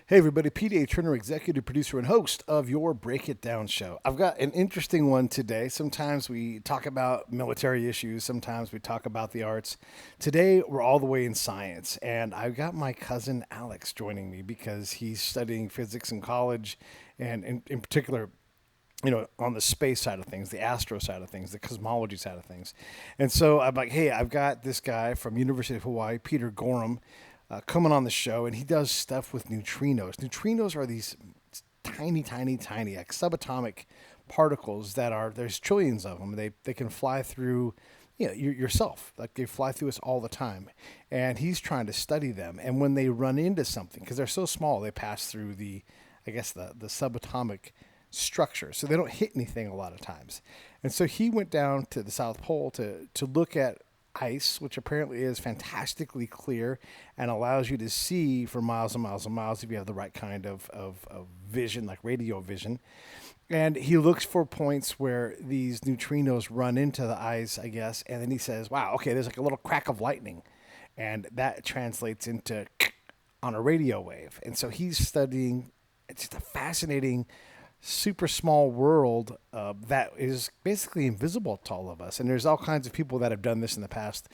Hey everybody, Peter Turner, executive producer and host of your Break It Down show. I've got an interesting one today. Sometimes we talk about military issues, sometimes we talk about the arts. Today we're all the way in science, and I've got my cousin Alex joining me because he's studying physics in college, and in particular, on the space side of things, the astro side of things, the cosmology side of things. And so I'm like, hey, I've got this guy from University of Hawaii, Peter Gorham, coming on the show, and he does stuff with neutrinos. Neutrinos are these tiny, like subatomic particles there's trillions of them. They can fly through, yourself. Like they fly through us all the time. And he's trying to study them. And when they run into something, because they're so small, they pass through the subatomic structure. So they don't hit anything a lot of times. And so he went down to the South Pole to look at ice, which apparently is fantastically clear and allows you to see for miles and miles and miles if you have the right kind of vision, like radio vision. And he looks for points where these neutrinos run into the ice, I guess, and then he says, wow, okay, there's like a little crack of lightning. And that translates into on a radio wave. And so he's studying, it's just a fascinating super small world that is basically invisible to all of us. And there's all kinds of people that have done this in the past.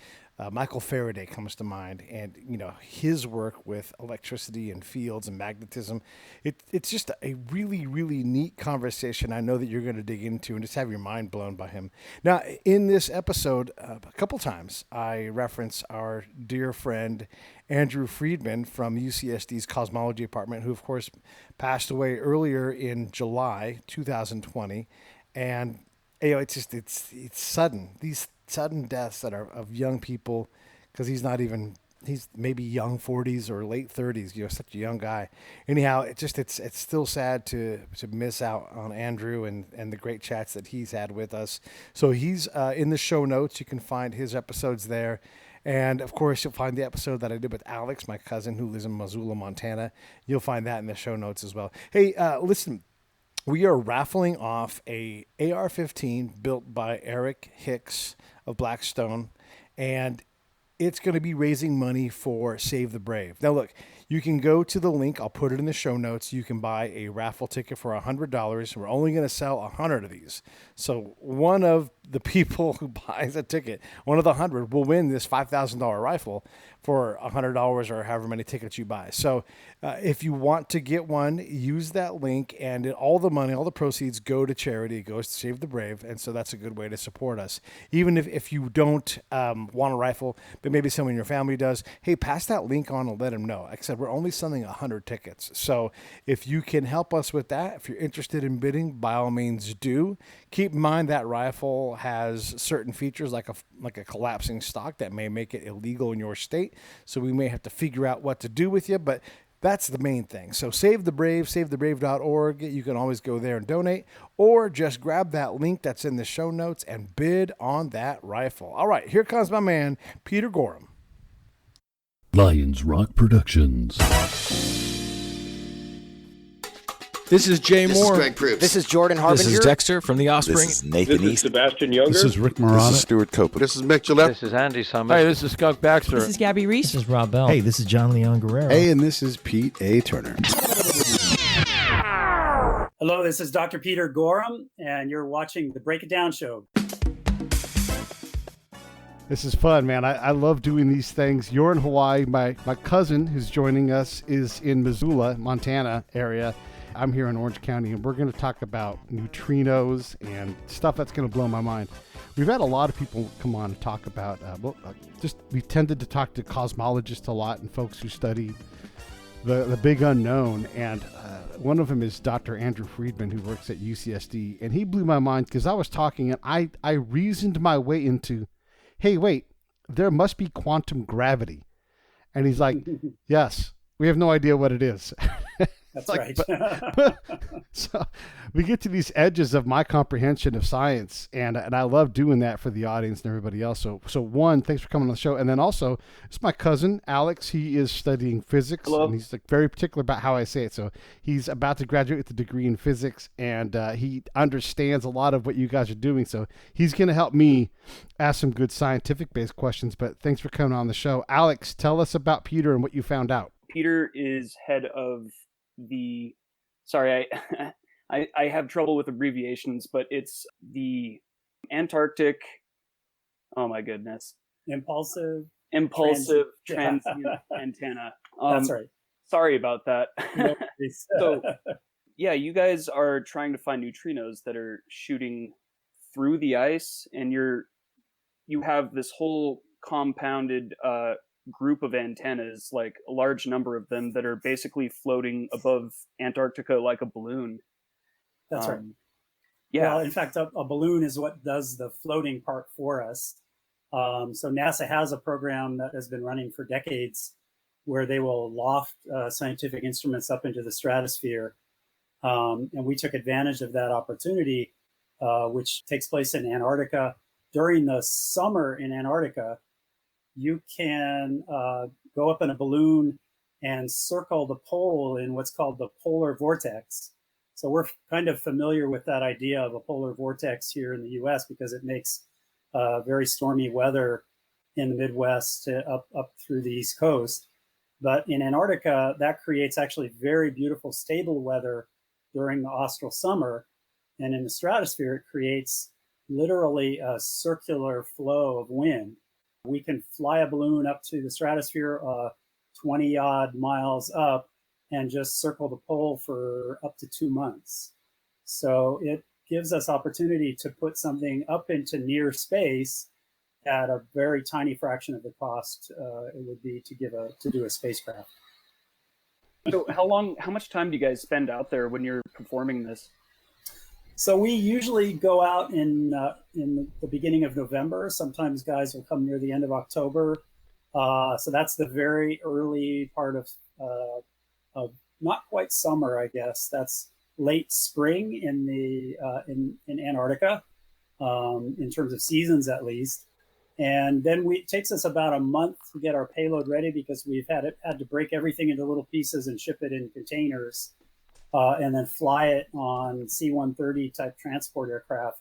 Michael Faraday comes to mind, and his work with electricity and fields and magnetism. It's just a really, really neat conversation. I know that you're going to dig into and just have your mind blown by him. Now, in this episode, a couple times, I reference our dear friend Andrew Friedman from UCSD's cosmology department, who of course passed away earlier in July 2020, and it's sudden. These sudden deaths that are of young people, because he's maybe young 40s or late 30s, such a young guy. Anyhow, it's still sad to miss out on Andrew and the great chats that he's had with us. So he's in the show notes. You can find his episodes there. And of course, you'll find the episode that I did with Alex, my cousin who lives in Missoula, Montana. You'll find that in the show notes as well. Hey, listen, we are raffling off a AR-15 built by Eric Hicks of Blackstone, and it's going to be raising money for Save the Brave. Now, look, you can go to the link. I'll put it in the show notes. You can buy a raffle ticket for $100. We're only going to sell 100 of these. So one of the people who buys a ticket, one of the 100, will win this $5,000 rifle for $100 or however many tickets you buy. So if you want to get one, use that link, and all the money, all the proceeds go to charity. It goes to Save the Brave, and so that's a good way to support us. Even if you don't want a rifle, but maybe someone in your family does, hey, pass that link on and let them know. Like I said, we're only selling 100 tickets. So if you can help us with that, if you're interested in bidding, by all means do. Keep in mind that rifle has certain features like a collapsing stock that may make it illegal in your state. So we may have to figure out what to do with you, but that's the main thing. So Save the Brave, savethebrave.org. You can always go there and donate, or just grab that link that's in the show notes and bid on that rifle. All right, here comes my man, Peter Gorham. Lions Rock Productions. This is Jay Moore. This is Greg Proops. This is Jordan Harbinger. This is Dexter from The Offspring. This is Nathan This is East. Sebastian Younger. This is Rick Morata. This is Stuart Copeland. This is Mick Gillette. This is Andy Summers. Hi, this is Skunk Baxter. This is Gabby Reese. This is Rob Bell. Hey, this is John Leon Guerrero. Hey, and this is Pete A. Turner. Hello, this is Dr. Peter Gorham, and you're watching the Break It Down show. This is fun, man. I love doing these things. You're in Hawaii. My cousin who's joining us is in Missoula, Montana area. I'm here in Orange County, and we're going to talk about neutrinos and stuff that's going to blow my mind. We've had a lot of people come on and talk about, we tended to talk to cosmologists a lot and folks who study the big unknown. And one of them is Dr. Andrew Friedman, who works at UCSD. And he blew my mind because I was talking and I reasoned my way into, hey, wait, there must be quantum gravity. And he's like, yes, we have no idea what it is. That's like, right. So we get to these edges of my comprehension of science, and I love doing that for the audience and everybody else. So one, thanks for coming on the show. And then also, it's my cousin, Alex. He is studying physics. Hello. And he's like very particular about how I say it. So he's about to graduate with a degree in physics, and he understands a lot of what you guys are doing. So he's going to help me ask some good scientific-based questions. But thanks for coming on the show. Alex, tell us about Peter and what you found out. Peter is head of sorry, I have trouble with abbreviations, but it's the Antarctic, oh my goodness. Impulsive Transient antenna. That's right. Sorry about that. No So, yeah, you guys are trying to find neutrinos that are shooting through the ice, and you have this whole compounded group of antennas, like a large number of them that are basically floating above Antarctica like a balloon. That's right. Yeah. Well, in fact, a balloon is what does the floating part for us. So NASA has a program that has been running for decades where they will loft scientific instruments up into the stratosphere. And we took advantage of that opportunity, which takes place in Antarctica. During the summer in Antarctica, you can go up in a balloon and circle the pole in what's called the polar vortex. So we're kind of familiar with that idea of a polar vortex here in the US because it makes very stormy weather in the Midwest up through the East Coast. But in Antarctica, that creates actually very beautiful, stable weather during the austral summer. And in the stratosphere, it creates literally a circular flow of wind. We can fly a balloon up to the stratosphere 20 odd miles up and just circle the pole for up to 2 months. So it gives us opportunity to put something up into near space at a very tiny fraction of the cost it would be to do a spacecraft. So how much time do you guys spend out there when you're performing this? So we usually go out in the beginning of November. Sometimes guys will come near the end of October. So that's the very early part of not quite summer, I guess. That's late spring in Antarctica, in terms of seasons at least. And then it takes us about a month to get our payload ready because we've had to break everything into little pieces and ship it in containers, and then fly it on C-130 type transport aircraft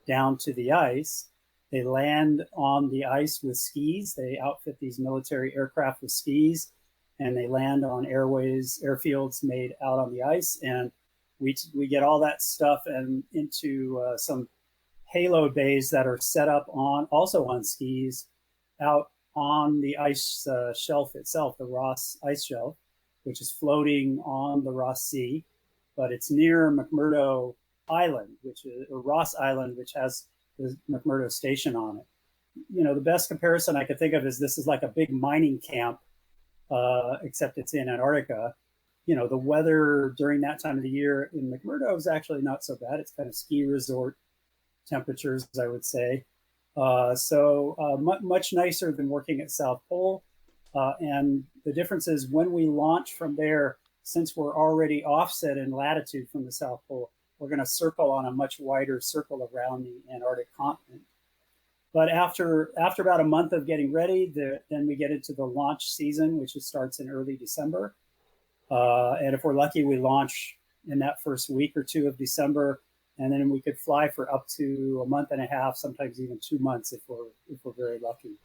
down to the ice. They land on the ice with skis. They outfit these military aircraft with skis, and they land on airfields made out on the ice. And we get all that stuff and into some payload bays that are set up also on skis out on the ice shelf itself, the Ross ice shelf, which is floating on the Ross Sea, but it's near McMurdo Island, or Ross Island, which has the McMurdo Station on it. You know, the best comparison I could think of is this is like a big mining camp, except it's in Antarctica. You know, the weather during that time of the year in McMurdo is actually not so bad. It's kind of ski resort temperatures, I would say. Much nicer than working at South Pole. And the difference is when we launch from there, since we're already offset in latitude from the South Pole, we're going to circle on a much wider circle around the Antarctic continent. But after about a month of getting ready, then we get into the launch season, which starts in early December. And if we're lucky, we launch in that first week or two of December, and then we could fly for up to a month and a half, sometimes even 2 months if we're very lucky.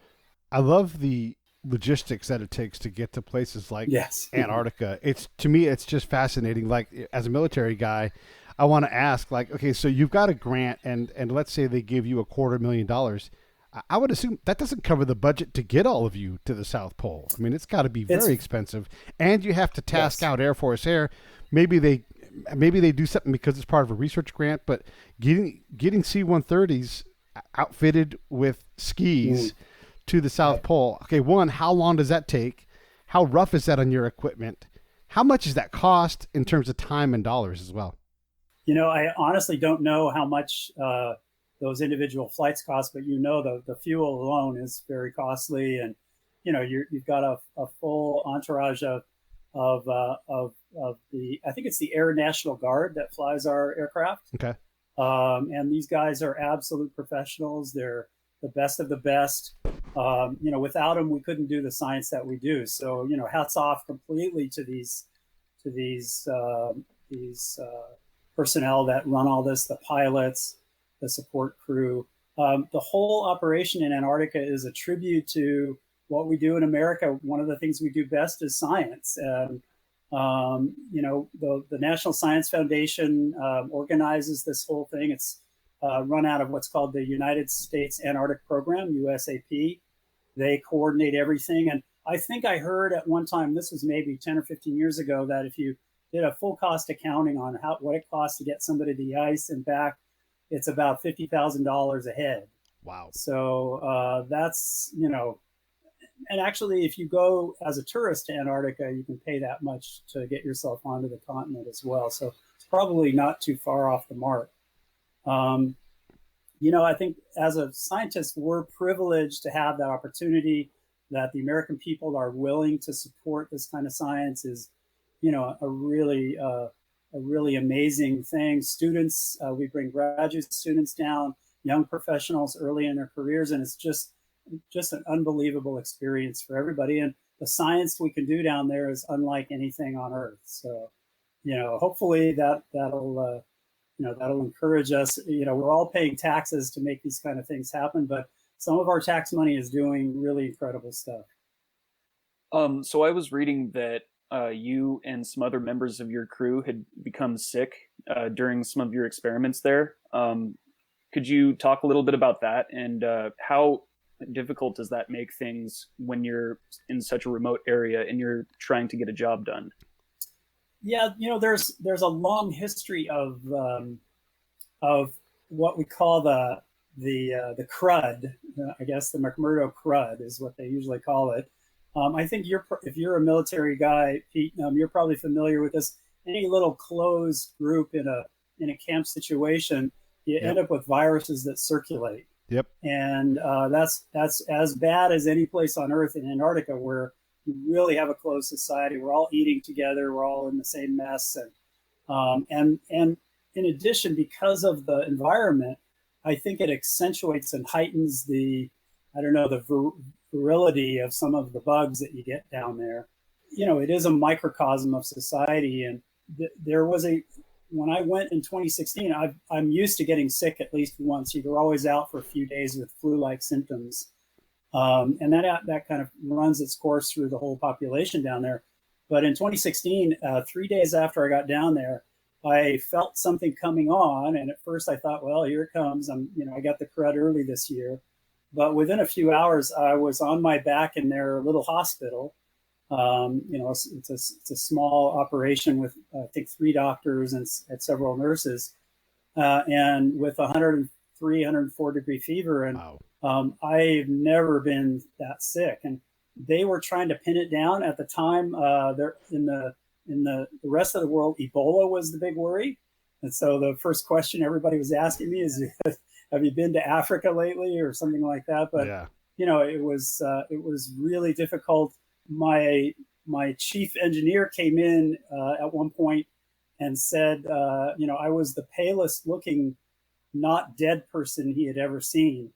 I love the logistics that it takes to get to places like Antarctica. To me, it's just fascinating. Like, as a military guy, I want to ask, like, okay, so you've got a grant, and let's say they give you $250,000. I would assume that doesn't cover the budget to get all of you to the South Pole. I mean, it's got to be very expensive, and you have to task out Air Force Air. Maybe they do something because it's part of a research grant, but getting C-130s outfitted with skis to the South Pole. Okay, one, how long does that take? How rough is that on your equipment? How much does that cost in terms of time and dollars as well? You know, I honestly don't know how much those individual flights cost, but the fuel alone is very costly, and you've got a full entourage of the, I think it's the Air National Guard that flies our aircraft. Okay. And these guys are absolute professionals. They're the best of the best. Without them, we couldn't do the science that we do. So, hats off completely to these personnel that run all this, the pilots, the support crew. The whole operation in Antarctica is a tribute to what we do in America. One of the things we do best is science. And The National Science Foundation organizes this whole thing. It's run out of what's called the United States Antarctic Program, USAP. They coordinate everything. And I think I heard at one time, this was maybe 10 or 15 years ago, that if you did a full cost accounting on what it costs to get somebody to the ice and back, it's about $50,000 a head. Wow. So that's, and actually, if you go as a tourist to Antarctica, you can pay that much to get yourself onto the continent as well. So it's probably not too far off the mark. I think as a scientist, we're privileged to have that opportunity, that the American people are willing to support this kind of science is, a really amazing thing. Students, we bring graduate students down, young professionals early in their careers, and it's just an unbelievable experience for everybody. And the science we can do down there is unlike anything on Earth. So, hopefully that'll encourage us. We're all paying taxes to make these kind of things happen, but some of our tax money is doing really incredible stuff. So I was reading that you and some other members of your crew had become sick during some of your experiments there. Could you talk a little bit about that, and how difficult does that make things when you're in such a remote area and you're trying to get a job done? Yeah, there's a long history of what we call the crud. I guess the McMurdo crud is what they usually call it. I think if you're a military guy, Pete, you're probably familiar with this. Any little closed group in a camp situation, you end up with viruses that circulate. Yep. And that's as bad as any place on Earth in Antarctica, where you really have a closed society. We're all eating together. We're all in the same mess. And in addition, because of the environment, I think it accentuates and heightens the virility of some of the bugs that you get down there. It is a microcosm of society. And when I went in 2016, I'm used to getting sick at least once. You're always out for a few days with flu-like symptoms. And that kind of runs its course through the whole population down there. But in 2016, 3 days after I got down there, I felt something coming on. And at first I thought, well, here it comes. I got the crud early this year. But within a few hours, I was on my back in their little hospital. It's a small operation with, I think, 3 doctors and several nurses, and with 103, 104 degree fever. And wow. I've never been that sick. And they were trying to pin it down at the time. In the rest of the world, Ebola was the big worry. And so the first question everybody was asking me is, have you been to Africa lately or something like that? But, yeah. It was really difficult. My chief engineer came in at one point and said, I was the palest looking, not dead person he had ever seen.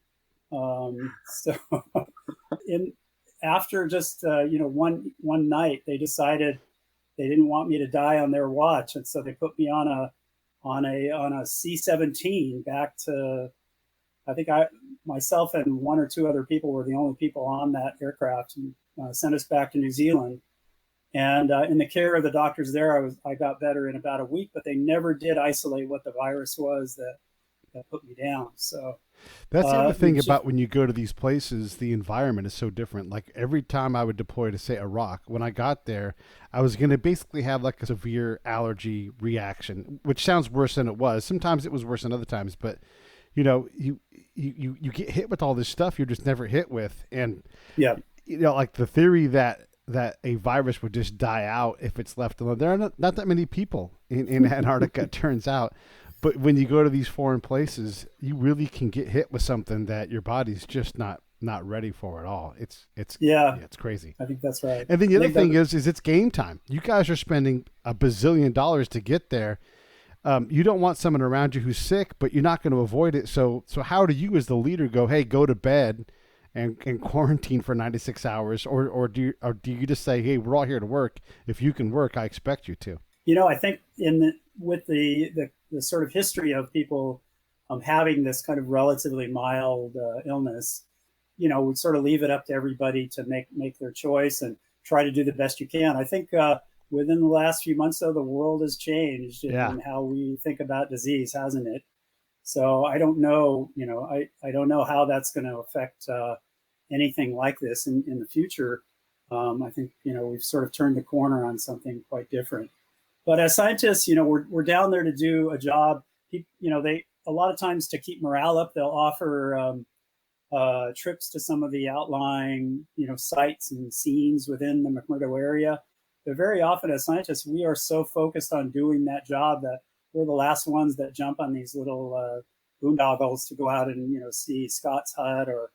After just one night, they decided they didn't want me to die on their watch, and so they put me on a C-17 back to, I think myself and 1 or 2 other people were the only people on that aircraft, and sent us back to New Zealand. And in the care of the doctors there, I got better in about a week, but they never did isolate what the virus was that put me down. So that's the other thing about when you go to these places, the environment is so different. Like every time I would deploy to, say, Iraq, when I got there, I was going to basically have like a severe allergy reaction, which sounds worse than it was. Sometimes it was worse than other times, but you get hit with all this stuff you're just never hit with. And yeah, like the theory that a virus would just die out if it's left alone. There are not that many people in Antarctica, it turns out. But when you go to these foreign places, you really can get hit with something that your body's just not ready for at all. It's crazy. I think that's right. And then the other thing is it's game time. You guys are spending $1 bazillion to get there. You don't want someone around you who's sick, but you're not going to avoid it. So how do you as the leader go, hey, go to bed and quarantine for 96 hours? Or do you just say, hey, we're all here to work. If you can work, I expect you to. I think with the sort of history of people having this kind of relatively mild illness, we sort of leave it up to everybody to make their choice and try to do the best you can. I think within the last few months, though, the world has changed Yeah. in how we think about disease, hasn't it? So I don't know, I don't know how that's going to affect anything like this in the future. I think, we've sort of turned the corner on something quite different. But as scientists, we're down there to do a job. They a lot of times, to keep morale up, they'll offer trips to some of the outlying, sites and scenes within the McMurdo area. But very often, as scientists, we are so focused on doing that job that we're the last ones that jump on these little boondoggles to go out and see Scott's hut or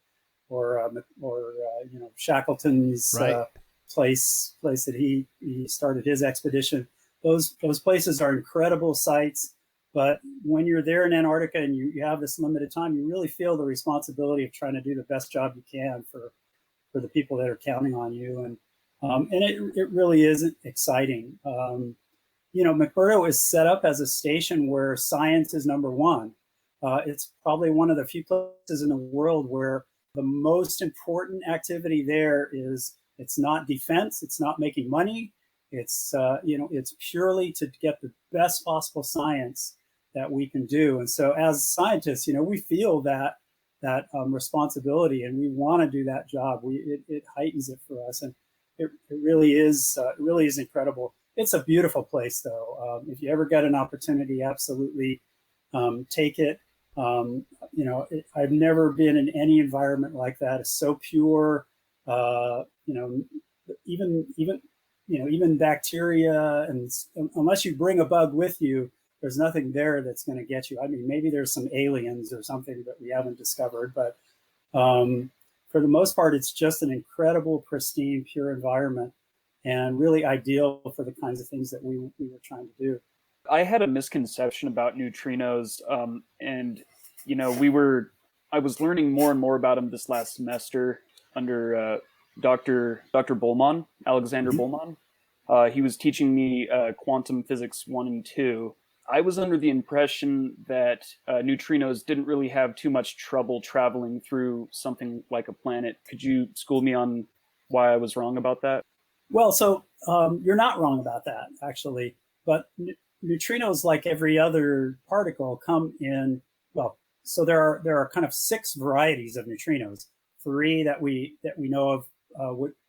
Shackleton's Right. place that he started his expedition. Those places are incredible sites, but when you're there in Antarctica and you have this limited time, you really feel the responsibility of trying to do the best job you can for the people that are counting on you, and it really is exciting. McMurdo is set up as a station where science is number one. It's probably one of the few places in the world where the most important activity there is, it's not defense, it's not making money, it's purely to get the best possible science that we can do. And so as scientists, we feel that responsibility, and we want to do that job. It heightens it for us, and it really is incredible. It's a beautiful place, though. If you ever get an opportunity, absolutely take it. I've never been in any environment like that. It's so pure. Even bacteria, and unless you bring a bug with you, there's nothing there that's going to get you. I mean, maybe there's some aliens or something that we haven't discovered, but for the most part, it's just an incredible, pristine, pure environment, and really ideal for the kinds of things that we were trying to do. I had a misconception about neutrinos, and I was learning more and more about them this last semester under Dr. Bolman, Alexander Bolman. He was teaching me quantum physics 1 and 2. I was under the impression that neutrinos didn't really have too much trouble traveling through something like a planet. Could you school me on why I was wrong about that? Well, so you're not wrong about that, actually. But neutrinos, like every other particle, come in, so there are kind of 6 varieties of neutrinos. 3 that we know of.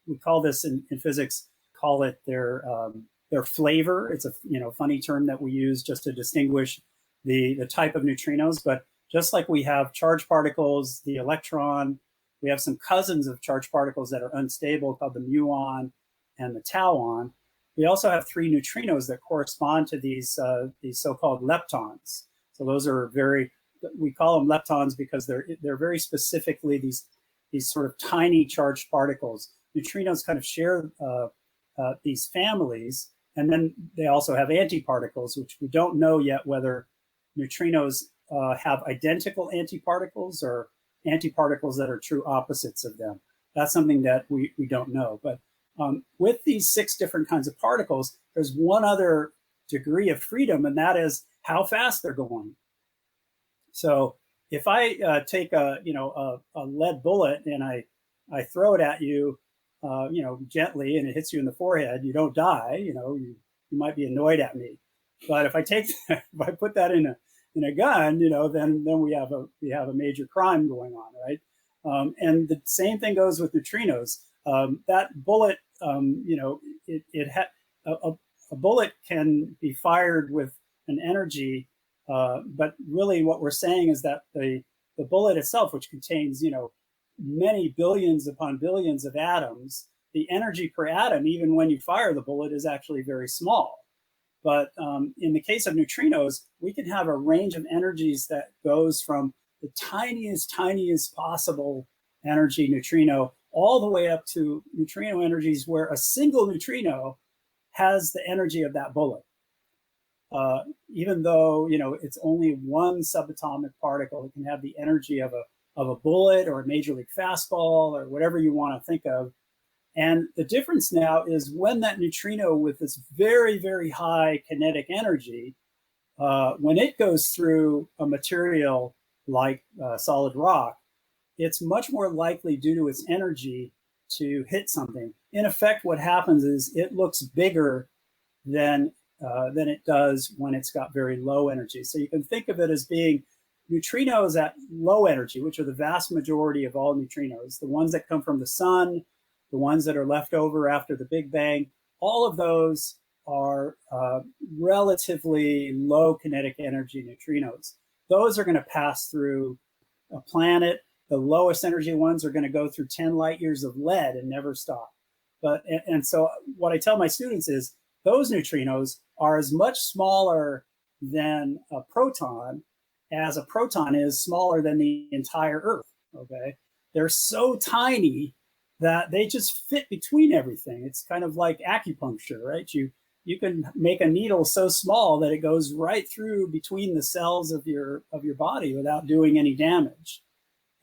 We call this in physics, call it their flavor. It's a funny term that we use just to distinguish the type of neutrinos. But just like we have charged particles, the electron, we have some cousins of charged particles that are unstable called the muon and the tauon. We also have 3 neutrinos that correspond to these so-called leptons. So those are we call them leptons because they're very specifically these sort of tiny charged particles. Neutrinos kind of share these families, and then they also have antiparticles, which we don't know yet whether neutrinos have identical antiparticles or antiparticles that are true opposites of them. That's something that we don't know. But with these 6 different kinds of particles, there's one other degree of freedom, and that is how fast they're going. So if I take a lead bullet and I throw it at you, gently, and it hits you in the forehead, you don't die. You might be annoyed at me, but if I put that in a gun, then we have a major crime going on, right? And the same thing goes with neutrinos. That bullet, a bullet can be fired with an energy, but really what we're saying is that the bullet itself, which contains many billions upon billions of atoms, the energy per atom, even when you fire the bullet, is actually very small. But in the case of neutrinos, we can have a range of energies that goes from the tiniest possible energy neutrino all the way up to neutrino energies where a single neutrino has the energy of that bullet. Even though it's only one subatomic particle, it can have the energy of a bullet or a major league fastball or whatever you want to think of. And the difference now is when that neutrino with this very, very high kinetic energy, when it goes through a material like solid rock, it's much more likely due to its energy to hit something. In effect, what happens is it looks bigger than it does when it's got very low energy. So you can think of it as being neutrinos at low energy, which are the vast majority of all neutrinos, the ones that come from the sun, the ones that are left over after the Big Bang. All of those are relatively low kinetic energy neutrinos. Those are going to pass through a planet. The lowest energy ones are going to go through 10 light years of lead and never stop. And so what I tell my students is those neutrinos are as much smaller than a proton as a proton is smaller than the entire Earth, okay? They're so tiny that they just fit between everything. It's kind of like acupuncture, right? You can make a needle so small that it goes right through between the cells of your body without doing any damage.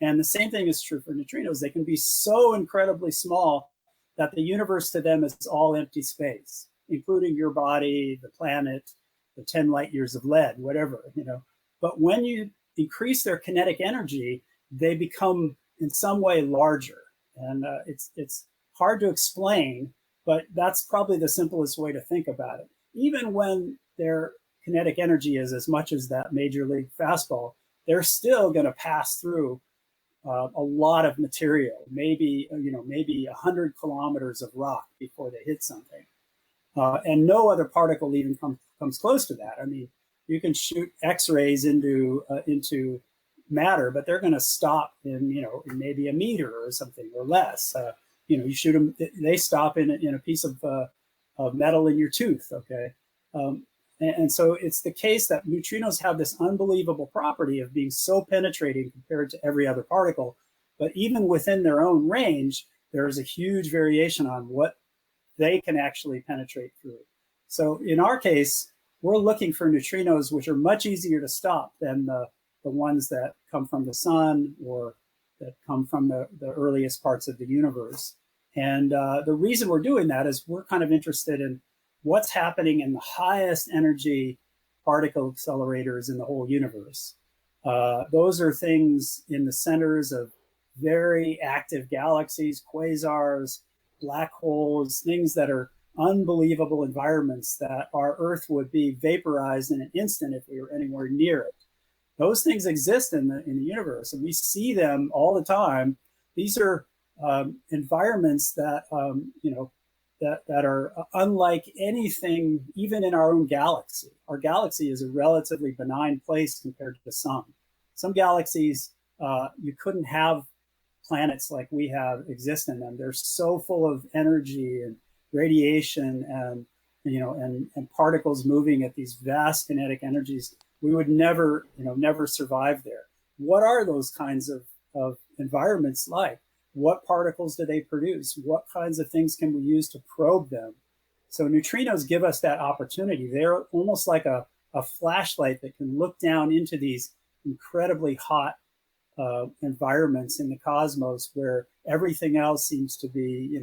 And the same thing is true for neutrinos. They can be so incredibly small that the universe to them is all empty space, including your body, the planet, the 10 light years of lead, whatever, you know. But when you increase their kinetic energy, they become in some way larger. And it's hard to explain, but that's probably the simplest way to think about it. Even when their kinetic energy is as much as that major league fastball, they're still going to pass through a lot of material, maybe 100 kilometers of rock before they hit something. And no other particle even comes close to that. I mean, you can shoot X-rays into matter, but they're going to stop in maybe a meter or something or less. You shoot them, they stop in a piece of metal in your tooth. Okay, and so it's the case that neutrinos have this unbelievable property of being so penetrating compared to every other particle. But even within their own range, there is a huge variation on what they can actually penetrate through. So in our case, we're looking for neutrinos which are much easier to stop than the ones that come from the sun or that come from the earliest parts of the universe. And the reason we're doing that is we're kind of interested in what's happening in the highest energy particle accelerators in the whole universe. Those are things in the centers of very active galaxies, quasars, black holes, things that are unbelievable environments that our Earth would be vaporized in an instant if we were anywhere near it. Those things exist in the universe, and we see them all the time. These are environments that that are unlike anything, even in our own galaxy. Our galaxy is a relatively benign place compared to the sun. Some galaxies, you couldn't have planets like we have exist in them. They're so full of energy and radiation and particles moving at these vast kinetic energies. We would never survive there. What are those kinds of environments like? What particles do they produce? What kinds of things can we use to probe them? So neutrinos give us that opportunity. They're almost like a flashlight that can look down into these incredibly hot environments in the cosmos where everything else seems to be,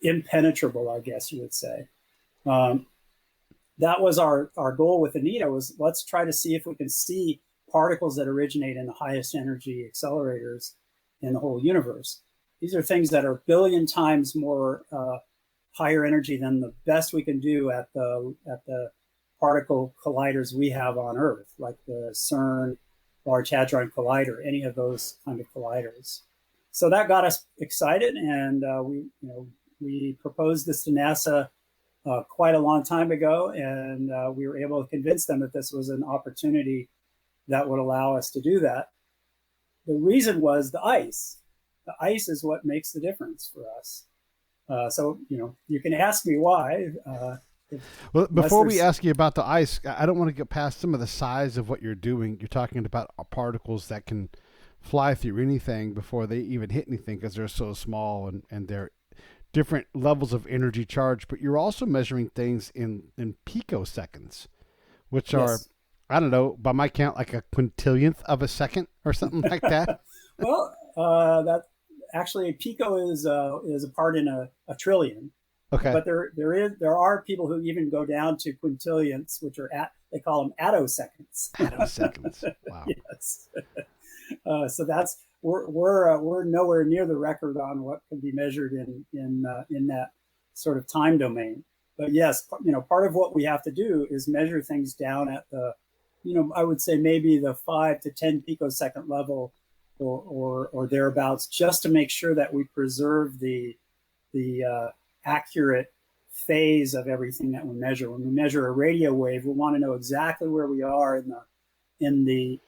impenetrable, I guess you would say. That was our goal with Anita, was let's try to see if we can see particles that originate in the highest energy accelerators in the whole universe. These are things that are a billion times more higher energy than the best we can do at the particle colliders we have on Earth, like the CERN Large Hadron Collider, any of those kind of colliders. So that got us excited, and we proposed this to NASA quite a long time ago, and we were able to convince them that this was an opportunity that would allow us to do that. The reason was the ice. The ice is what makes the difference for us. So you can ask me why. Well, before we ask you about the ice, I don't want to get past some of the size of what you're doing. You're talking about particles that can fly through anything before they even hit anything because they're so small and they're different levels of energy charge. But you're also measuring things in picoseconds, which are, I don't know, by my count, like a quintillionth of a second or something like that. Well, that actually pico is a part in a trillion. Okay. But there are people who even go down to quintillionths, which are they call them attoseconds. Attoseconds. Wow. Yes. So that's we're nowhere near the record on what can be measured in that sort of time domain. But yes, part of what we have to do is measure things down at the, I would say maybe the 5 to 10 picosecond level or thereabouts, just to make sure that we preserve the accurate phase of everything that we measure. When we measure a radio wave, we want to know exactly where we are in the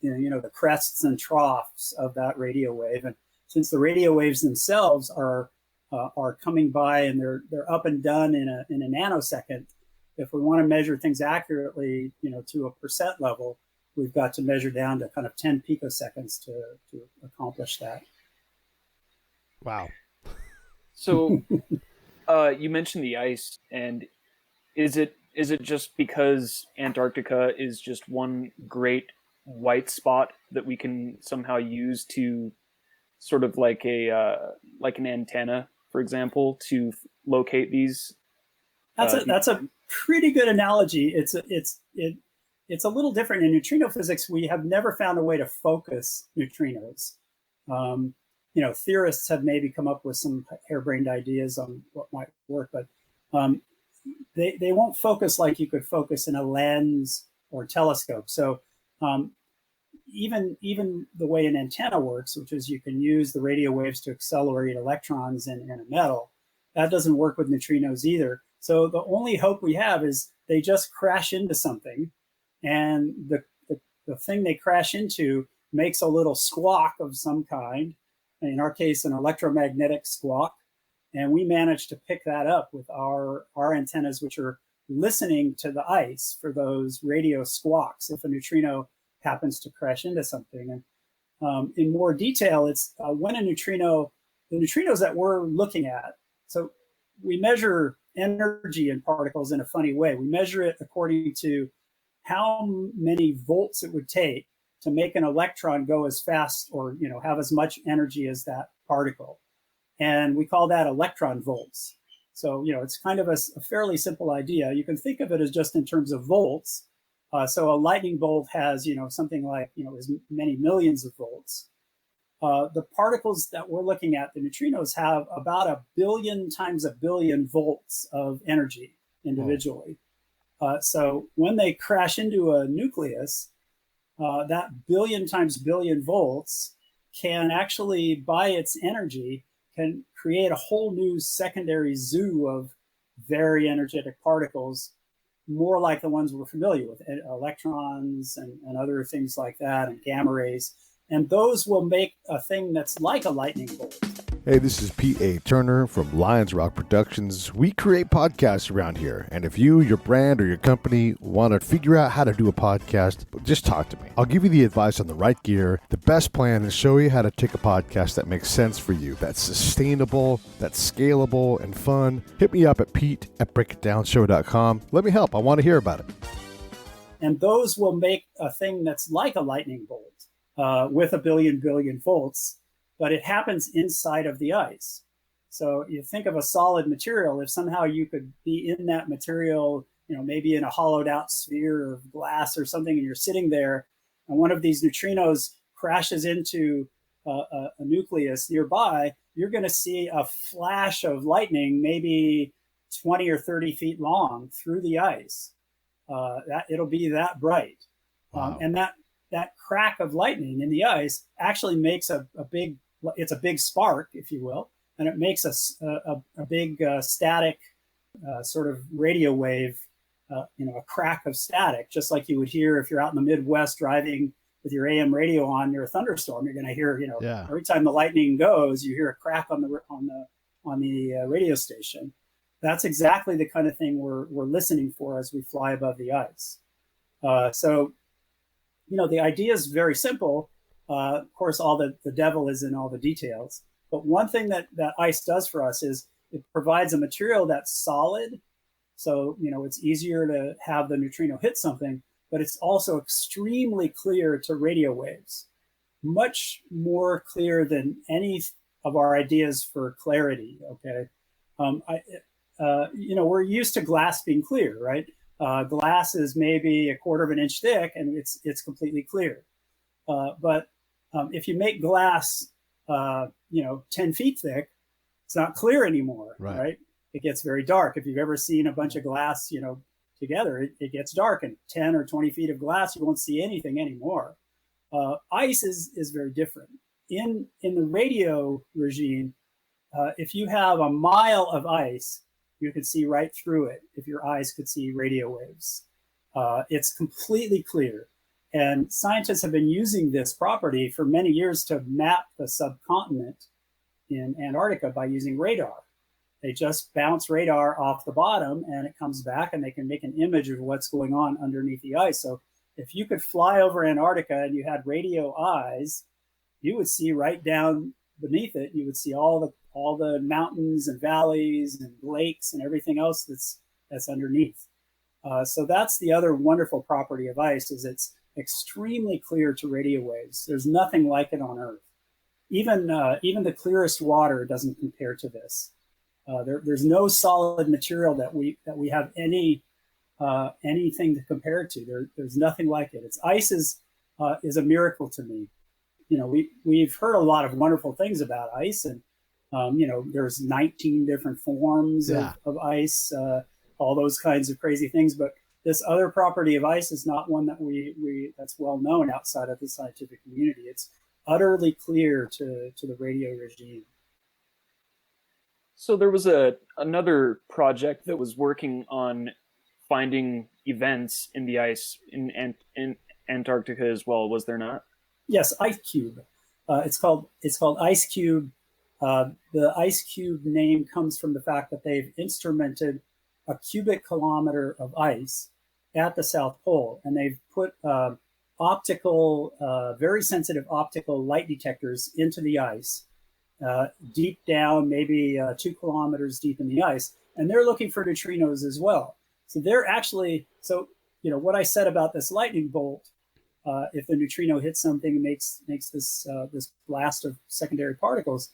the crests and troughs of that radio wave. And since the radio waves themselves are coming by and they're up and done in a nanosecond, if we want to measure things accurately, to a percent level, we've got to measure down to kind of 10 picoseconds to accomplish that. Wow. So you mentioned the ice, and is it just because Antarctica is just one great white spot that we can somehow use to sort of like an antenna, for example, to locate these? That's a pretty good analogy. It's a little different in neutrino physics. We have never found a way to focus neutrinos. Theorists have maybe come up with some harebrained ideas on what might work, but they won't focus like you could focus in a lens or telescope. So even the way an antenna works, which is you can use the radio waves to accelerate electrons in a metal, that doesn't work with neutrinos either. So the only hope we have is they just crash into something, and the thing they crash into makes a little squawk of some kind. In our case, an electromagnetic squawk. And we managed to pick that up with our antennas, which are listening to the ice for those radio squawks if a neutrino happens to crash into something. And in more detail, it's when the neutrinos that we're looking at, so we measure energy in particles in a funny way. We measure it according to how many volts it would take to make an electron go as fast or have as much energy as that particle. And we call that electron volts. So, it's kind of a fairly simple idea. You can think of it as just in terms of volts. So a lightning bolt has, something like, as many millions of volts. The particles that we're looking at, the neutrinos, have about 1 billion times 1 billion volts of energy individually. So when they crash into a nucleus, that 1 billion times 1 billion volts can actually, by its energy, can create a whole new secondary zoo of very energetic particles, more like the ones we're familiar with, electrons and other things like that, and gamma rays. And those will make a thing that's like a lightning bolt. Hey, this is Pete A. Turner from Lions Rock Productions. We create podcasts around here, and if you, your brand, or your company want to figure out how to do a podcast, just talk to me. I'll give you the advice on the right gear, the best plan, and show you how to take a podcast that makes sense for you, that's sustainable, that's scalable, and fun. Hit me up at pete@breakitdownshow.com. Let me help. I want to hear about it. And those will make a thing that's like a lightning bolt with 1 billion volts. But it happens inside of the ice. So you think of a solid material, if somehow you could be in that material, maybe in a hollowed out sphere of glass or something, and you're sitting there, and one of these neutrinos crashes into a nucleus nearby, you're going to see a flash of lightning, maybe 20 or 30 feet long, through the ice. It'll be that bright. Wow. And that crack of lightning in the ice actually makes a big spark, if you will, and it makes a big static sort of radio wave, a crack of static, just like you would hear if you're out in the Midwest driving with your AM radio on near a thunderstorm. You're going to hear, every time the lightning goes, you hear a crack on the radio station. That's exactly the kind of thing we're listening for as we fly above the ice. So the idea is very simple. Of course, all the devil is in all the details. But one thing that ice does for us is it provides a material that's solid. So, it's easier to have the neutrino hit something, but it's also extremely clear to radio waves. Much more clear than any of our ideas for clarity, okay? We're used to glass being clear, right? Glass is maybe 1/4 of an inch thick and it's completely clear. But if you make glass, 10 feet thick, it's not clear anymore, right? it gets very dark. If you've ever seen a bunch of glass, together, it gets dark, and 10 or 20 feet of glass, you won't see anything anymore. Ice is very different. In the radio regime, if you have a mile of ice, you could see right through it if your eyes could see radio waves. It's completely clear. And scientists have been using this property for many years to map the subcontinent in Antarctica by using radar. They just bounce radar off the bottom and it comes back, and they can make an image of what's going on underneath the ice. So if you could fly over Antarctica and you had radio eyes, you would see right down beneath it. You would see all the mountains and valleys and lakes and everything else that's underneath. So that's the other wonderful property of ice, is it's extremely clear to radio waves. There's nothing like it on Earth. Even the clearest water doesn't compare to this. There's no solid material that we have anything to compare it to. There's nothing like it. Ice is a miracle to me. We've heard a lot of wonderful things about ice, and there's 19 different forms of ice, all those kinds of crazy things. But this other property of ice is not one that that's well known outside of the scientific community. It's utterly clear to the radio regime. So there was another project that was working on finding events in the ice in Antarctica as well, was there not? Yes, IceCube. It's called IceCube. The IceCube name comes from the fact that they've instrumented a cubic kilometer of ice at the South Pole, and they've put very sensitive optical light detectors into the ice, deep down, maybe 2 kilometers deep in the ice, and they're looking for neutrinos as well. So they're actually, what I said about this lightning bolt, if the neutrino hits something and makes this blast of secondary particles,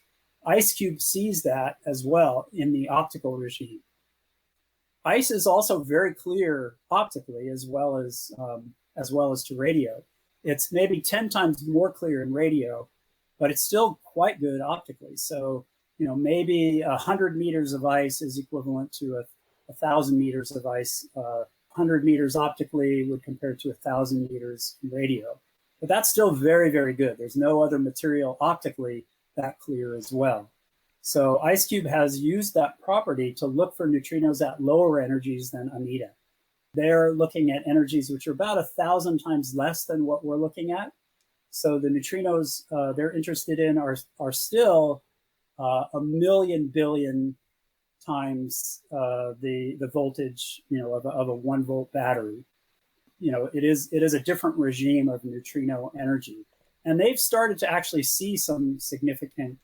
IceCube sees that as well in the optical regime. Ice is also very clear optically as well as to radio. It's maybe 10 times more clear in radio, but it's still quite good optically. So, maybe 100 meters of ice is equivalent to 1,000 meters of ice. 100 meters optically would compare to 1,000 meters in radio. But that's still very, very good. There's no other material optically that clear as well. So IceCube has used that property to look for neutrinos at lower energies than ANITA. They're looking at energies which are about 1,000 times less than what we're looking at. So the neutrinos they're interested in are still 1,000,000 billion times the voltage, of a 1 volt battery. It is a different regime of neutrino energy, and they've started to actually see some significant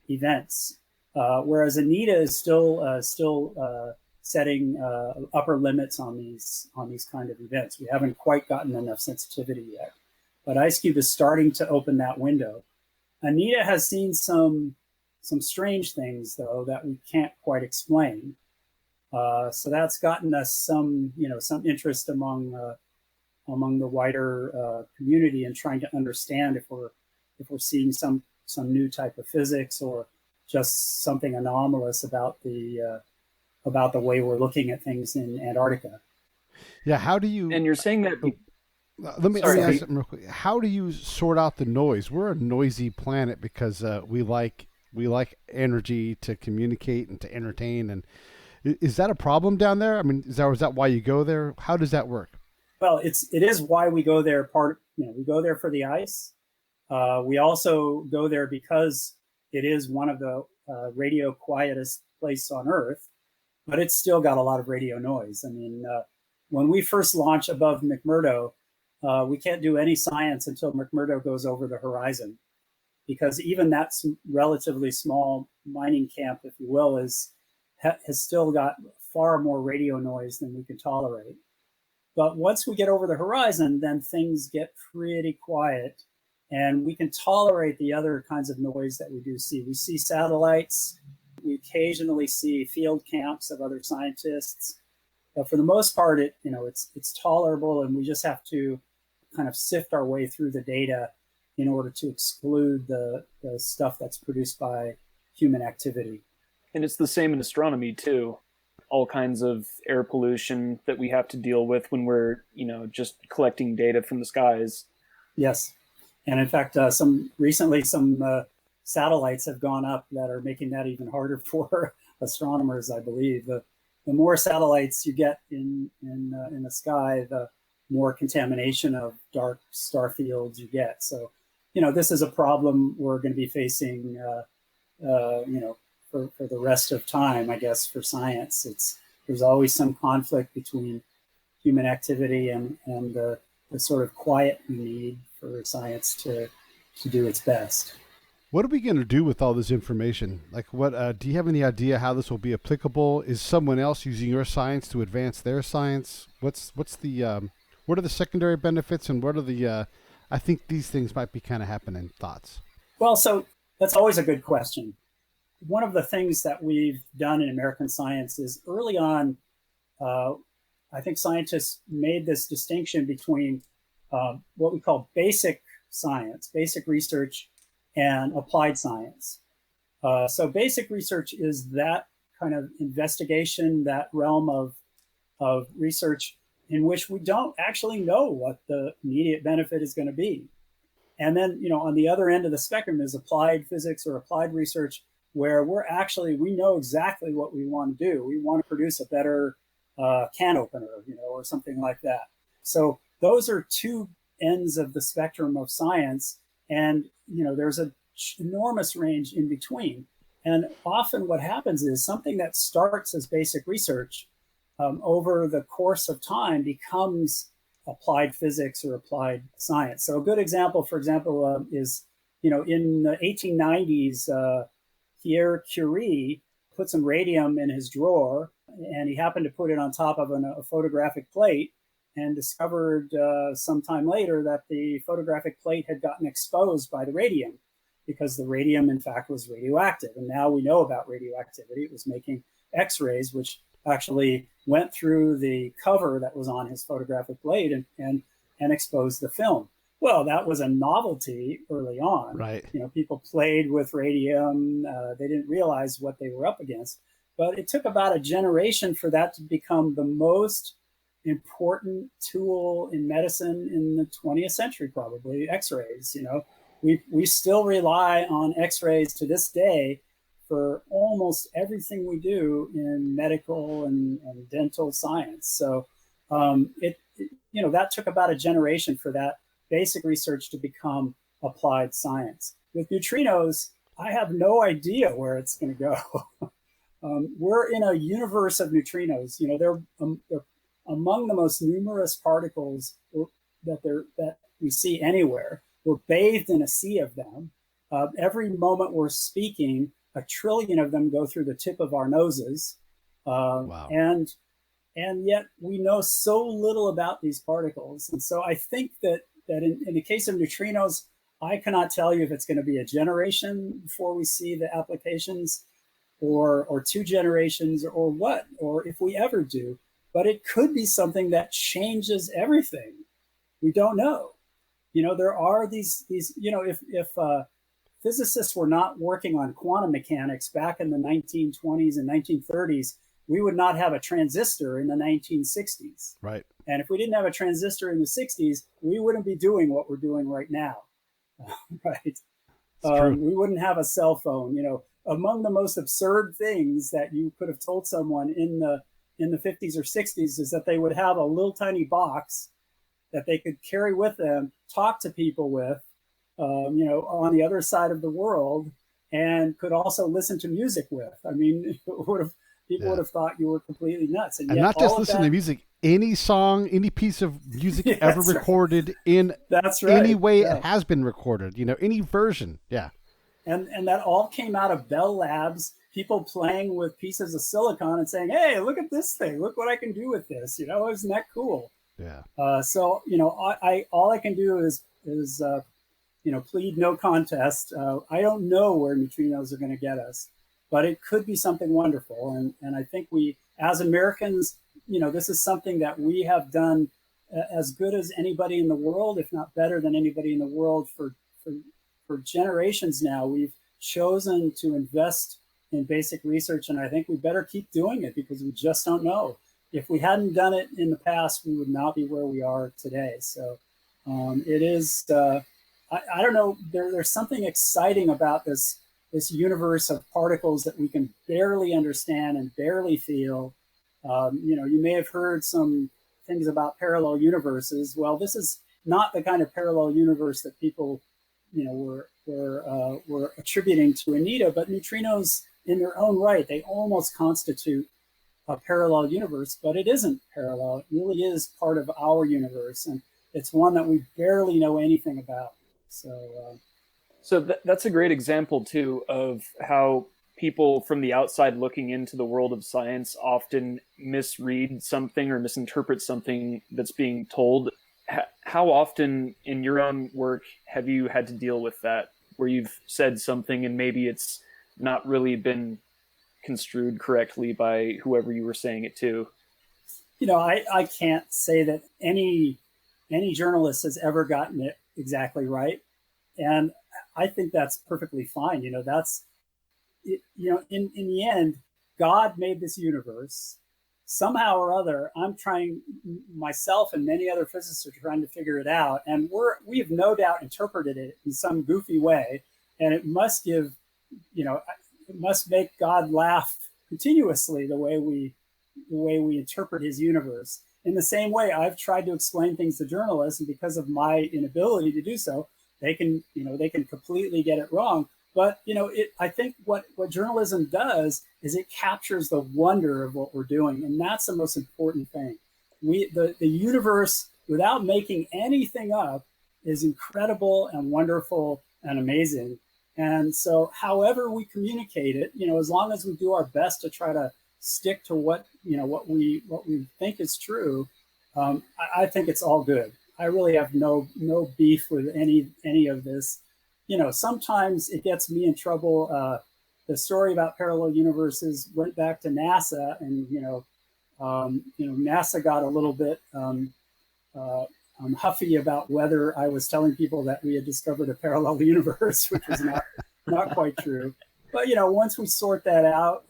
events, whereas ANITA is still setting upper limits on these kind of events. We haven't quite gotten enough sensitivity yet, but IceCube is starting to open that window. ANITA has seen some strange things, though, that we can't quite explain. So that's gotten us some interest among the wider community in trying to understand if we're seeing some new type of physics, or just something anomalous about the way we're looking at things in Antarctica. Yeah, how do you? And you're saying that. Let me ask something real quick. How do you sort out the noise? We're a noisy planet because we like energy to communicate and to entertain. And is that a problem down there? I mean, is that why you go there? How does that work? Well, it is why we go there. We go there for the ice. We also go there because it is one of the radio quietest places on Earth, but it's still got a lot of radio noise. I mean, when we first launch above McMurdo, we can't do any science until McMurdo goes over the horizon, because even that relatively small mining camp, if you will, has still got far more radio noise than we can tolerate. But once we get over the horizon, then things get pretty quiet, and we can tolerate the other kinds of noise that we do see. We see satellites. We occasionally see field camps of other scientists. But for the most part, it's tolerable, and we just have to kind of sift our way through the data in order to exclude the stuff that's produced by human activity. And it's the same in astronomy too. All kinds of air pollution that we have to deal with when we're, just collecting data from the skies. Yes. And in fact, some satellites have gone up that are making that even harder for astronomers, I believe. The more satellites you get in the sky, the more contamination of dark star fields you get. So, this is a problem we're going to be facing, for the rest of time, I guess, for science. There's always some conflict between human activity and the sort of quiet we need for science to do its best. What are we going to do with all this information? Like, what do you have any idea how this will be applicable? Is someone else using your science to advance their science? What's the what are the secondary benefits, and what are the I think these things might be kind of happening. Thoughts? Well, so that's always a good question. One of the things that we've done in American science is early on, I think scientists made this distinction between what we call basic science, basic research, and applied science. So basic research is that kind of investigation, that realm of research in which we don't actually know what the immediate benefit is going to be. And then, on the other end of the spectrum is applied physics or applied research, where we know exactly what we want to do. We want to produce a better can opener, or something like that. So those are two ends of the spectrum of science. And, there's an enormous range in between. And often what happens is something that starts as basic research over the course of time becomes applied physics or applied science. So a good example, for example, is, in the 1890s, Pierre Curie put some radium in his drawer, and he happened to put it on top of a photographic plate, and discovered sometime later that the photographic plate had gotten exposed by the radium, because the radium, in fact, was radioactive. And now we know about radioactivity. It was making X-rays, which actually went through the cover that was on his photographic plate and exposed the film. Well, that was a novelty early on. Right. People played with radium. They didn't realize what they were up against. But it took about a generation for that to become the most important tool in medicine in the 20th century, probably, X-rays. We still rely on X-rays to this day for almost everything we do in medical and dental science. So that took about a generation for that basic research to become applied science. With neutrinos, I have no idea where it's going to go. We're in a universe of neutrinos. They're among the most numerous particles that we see anywhere. We're bathed in a sea of them. Every moment we're speaking, 1 trillion of them go through the tip of our noses. Wow. And yet we know so little about these particles. And so I think that in the case of neutrinos, I cannot tell you if it's going to be a generation before we see the applications, or 2 generations, or what, or if we ever do. But it could be something that changes everything. We don't know. There are these if physicists were not working on quantum mechanics back in the 1920s and 1930s, we would not have a transistor in the 1960s. Right. And if we didn't have a transistor in the 60s, we wouldn't be doing what we're doing right now. Right. We wouldn't have a cell phone. Among the most absurd things that you could have told someone in the 50s or 60s is that they would have a little tiny box that they could carry with them, talk to people with, on the other side of the world, and could also listen to music with. I mean, people would have thought you were completely nuts. And not just listen to music, any song, any piece of music ever recorded in any way it has been recorded, any version. Yeah. And that all came out of Bell Labs, people playing with pieces of silicon and saying, hey, look at this thing. Look what I can do with this. Isn't that cool? Yeah. So, I all I can do is plead no contest. I don't know where neutrinos are going to get us, but it could be something wonderful. And I think we, as Americans, this is something that we have done as good as anybody in the world, if not better than anybody in the world for generations now. We've chosen to invest in basic research, and I think we better keep doing it because we just don't know. If we hadn't done it in the past, we would not be where we are today. So it is, I don't know, there's something exciting about this universe of particles that we can barely understand and barely feel. You may have heard some things about parallel universes. Well, this is not the kind of parallel universe that people, were attributing to Anita, but neutrinos in their own right, they almost constitute a parallel universe, but it isn't parallel. It really is part of our universe, and it's one that we barely know anything about. So that's a great example too of how people from the outside looking into the world of science often misread something or misinterpret something that's being told. How often in your own work have you had to deal with that, where you've said something and maybe it's not really been construed correctly by whoever you were saying it to? I can't say that any journalist has ever gotten it exactly right, and I think that's perfectly fine. That's in the end, God made this universe. Somehow or other, I'm trying, myself and many other physicists are trying to figure it out, and we have no doubt interpreted it in some goofy way, and it must give, it must make God laugh continuously the way we interpret his universe. In the same way, I've tried to explain things to journalists, and because of my inability to do so, they can completely get it wrong. But I think what journalism does is it captures the wonder of what we're doing, and that's the most important thing. The universe, without making anything up, is incredible and wonderful and amazing. And so, however we communicate it, as long as we do our best to try to stick to what we think is true, I think it's all good. I really have no beef with any of this. Sometimes it gets me in trouble. The story about parallel universes went back to NASA, and NASA got a little bit huffy about whether I was telling people that we had discovered a parallel universe, which was not quite true. But once we sort that out,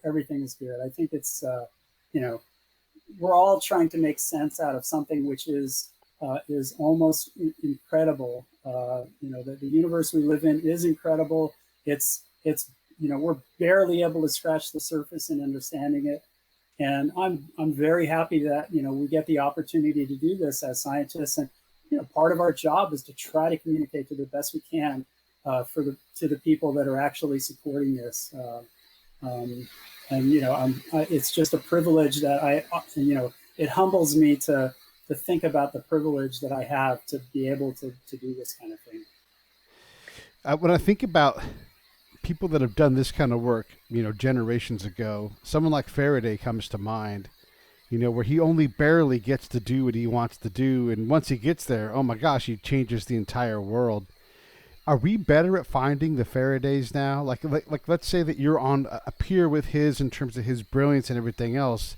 everything is good. I think it's we're all trying to make sense out of something which is almost incredible. The universe we live in is incredible. It's we're barely able to scratch the surface in understanding it. And I'm very happy that, we get the opportunity to do this as scientists. And, part of our job is to try to communicate to the best we can to the people that are actually supporting this. It's just a privilege that it humbles me to think about the privilege that I have to be able to do this kind of thing. When I think about people that have done this kind of work, generations ago, someone like Faraday comes to mind, where he only barely gets to do what he wants to do. And once he gets there, oh my gosh, he changes the entire world. Are we better at finding the Faradays now? Like let's say that you're on a peer with his in terms of his brilliance and everything else.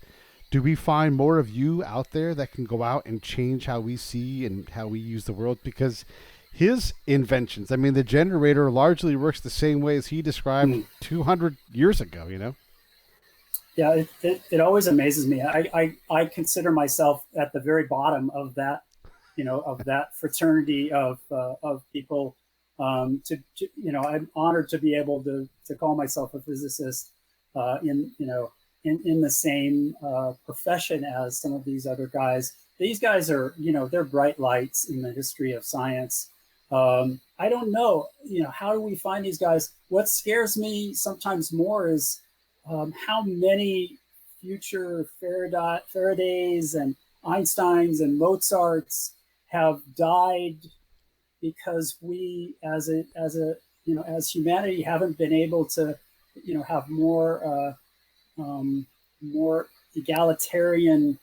Do we find more of you out there that can go out and change how we see and how we use the world? Because his inventions, the generator largely works the same way as he described 200 years ago, Yeah, it always amazes me. I consider myself at the very bottom of that, of that fraternity of people. I'm honored to be able to call myself a physicist in the same profession as some of these other guys. These guys are, they're bright lights in the history of science. I don't know, how do we find these guys? What scares me sometimes more is how many future Faradays and Einsteins and Mozarts have died because we, as humanity, haven't been able to, have more egalitarian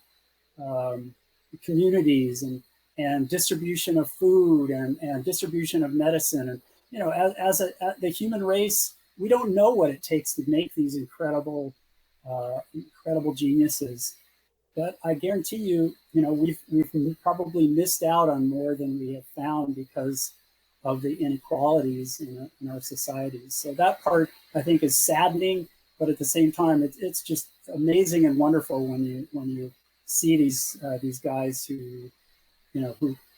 communities and distribution of food and distribution of medicine. And, as the human race, we don't know what it takes to make these incredible geniuses. But I guarantee you, we've probably missed out on more than we have found because of the inequalities in our societies. So that part, I think is saddening, but at the same time, it's just amazing and wonderful when you see these guys who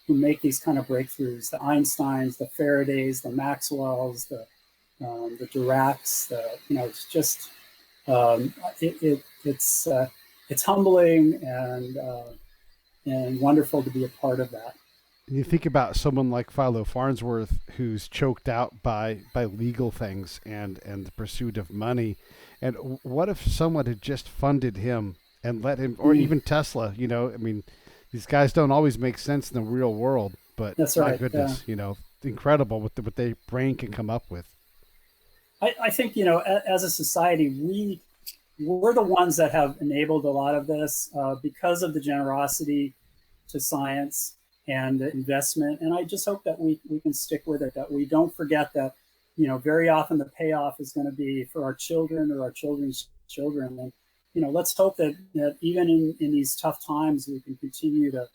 make these kind of breakthroughs, the Einsteins, the Faradays, the Maxwells, the Dirac's, it's just it's humbling and wonderful to be a part of that. You think about someone like Philo Farnsworth, who's choked out by legal things and the pursuit of money. And what if someone had just funded him and let him, or even Tesla, I mean, these guys don't always make sense in the real world, but that's my right. goodness, incredible what their brain can come up with. I think, as a society, we're the ones that have enabled a lot of this because of the generosity to science and the investment. And I just hope that we can stick with it, that we don't forget that, very often the payoff is going to be for our children or our children's children. And, let's hope that even in these tough times, we can continue to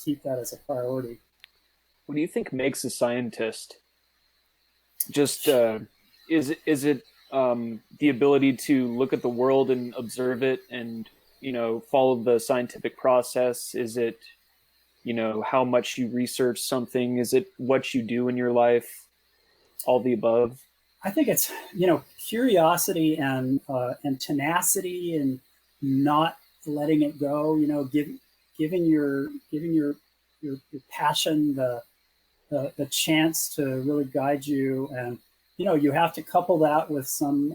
keep that as a priority. What do you think makes a scientist? Just is it the ability to look at the world and observe it and follow the scientific process? Is it how much you research something? Is it what you do in your life? All the above? I think it's curiosity and tenacity and not letting it go. Giving your passion the chance to really guide you, and you have to couple that with some